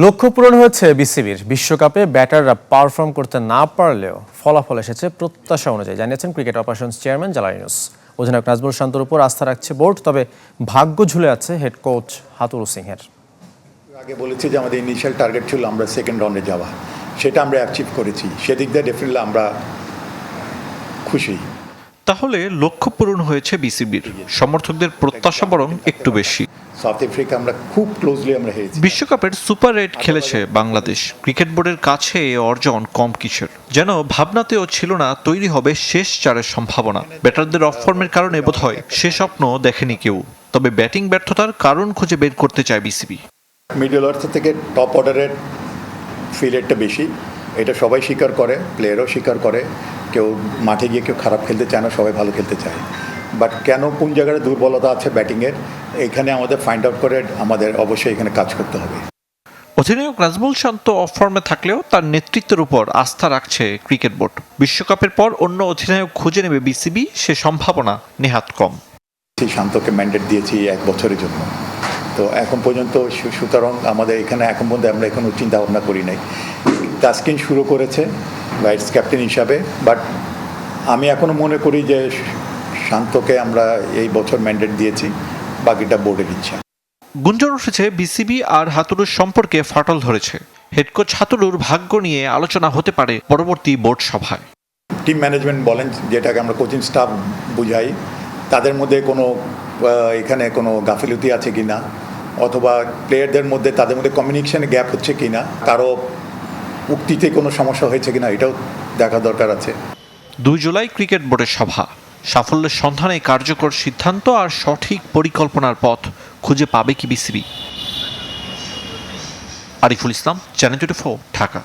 লক্ষ্য পূরণ হয়েছে বিসিবির। বিশ্বকাপে ব্যাটাররা পারফর্ম করতে না পারলেও ফলাফল এসেছে প্রত্যাশা অনুযায়ী, জানিয়েছেন cricket operations chairman Jalal Yunus. অধিনায়ক নাজমুল শান্তর উপর আস্থা রাখছে বোর্ড, তবে ভাগ্য ঝুলে আছে হেড কোচ হাতুরু সিংহের। আগে বলেছি যে আমাদের ইনিশিয়াল টার্গেট ছিল আমরা সেকেন্ড রাউন্ডে যাওয়া, সেটা আমরা অ্যাচিভ করেছি। সেদিক দিয়ে ডেফিনেটলি আমরা খুশি। তাহলে লক্ষ্য পূরণ হয়েছে বিসিবির, সমর্থকদের প্রত্যাশা বরং একটু বেশি। সাউথ আফ্রিকা আমরা খুব ক্লোজলি আমরা হেরেছি। বিশ্বকাপের সুপার 8 খেলেছে বাংলাদেশ। ক্রিকেট বোর্ডের কাছে এ অর্জন কম কিসের, যেন ভাবনাতেও ছিল না তৈরি হবে শেষ চারের সম্ভাবনা। ব্যাটারদের অফ ফর্মের কারণে বোধহয় সে স্বপ্ন দেখেনি কেউ। তবে ব্যাটিং ব্যর্থতার কারণ খুঁজে বের করতে চায় বিসিবি। মিডল অর্ডার থেকে টপ অর্ডারের ফিল্ডটা বেশি, এটা সবাই স্বীকার করে, প্লেয়ারও স্বীকার করে। কেউ মাঠে গিয়ে কেউ খারাপ খেলতে চায় না, সবাই ভালো খেলতে চায়। বাট কেন কোন জায়গায় দুর্বলতা আছে ব্যাটিংয়ের, এখানে আমাদের ফাইন্ড আউট করে আমাদের অবশ্যই এখানে কাজ করতে হবে। অধিনায়ক নাজমুল শান্ত অফ ফর্মে থাকলেও তার নেতৃত্বের উপর আস্থা রাখছে ক্রিকেট বোর্ড। বিশ্বকাপের পর অন্য অধিনায়ক খুঁজে নেবে বিসিবি, সে সম্ভাবনা নেহাত কম। শান্তকে ম্যান্ডেট দিয়েছি 1 বছরের জন্য, তো এখন পর্যন্ত সুতরাং আমাদের এখানে এখন পর্যন্ত আমরা এখনও চিন্তা ভাবনা করি নাই। তাসকিন শুরু করেছে ভাইস ক্যাপ্টেন হিসাবে, বাট আমি এখনও মনে করি যে শান্তকে আমরা এই বছর ম্যান্ডেট দিয়েছি, বাকিটা বোর্ডের ইচ্ছা। গুঞ্জন উঠেছে বিসিবি আর হাতুরুর সম্পর্কে ফাটল ধরেছে। হেড কোচ হাতুরুর ভাগ্য নিয়ে আলোচনা হতে পারে পরবর্তী বোর্ড সভায়। টিম ম্যানেজমেন্ট বলেন, যেটাকে আমরা কোচিং স্টাফ বুঝাই, তাদের মধ্যে কোনো এখানে কোনো গাফিলতি আছে কি না, অথবা প্লেয়ারদের মধ্যে তাদের মধ্যে কমিউনিকেশনে গ্যাপ হচ্ছে কি না, কারো উক্তিতে কোনো সমস্যা হয়েছে কিনা, এটাও দেখা দরকার আছে। 2 জুলাই ক্রিকেট বোর্ডের সভা। সাফল্যের সন্ধানে কার্যকর সিদ্ধান্ত আর সঠিক পরিকল্পনার পথ খুঁজে পাবে কি বিসিবি? আরিফুল ইসলাম, চ্যানেল 24, ঢাকা।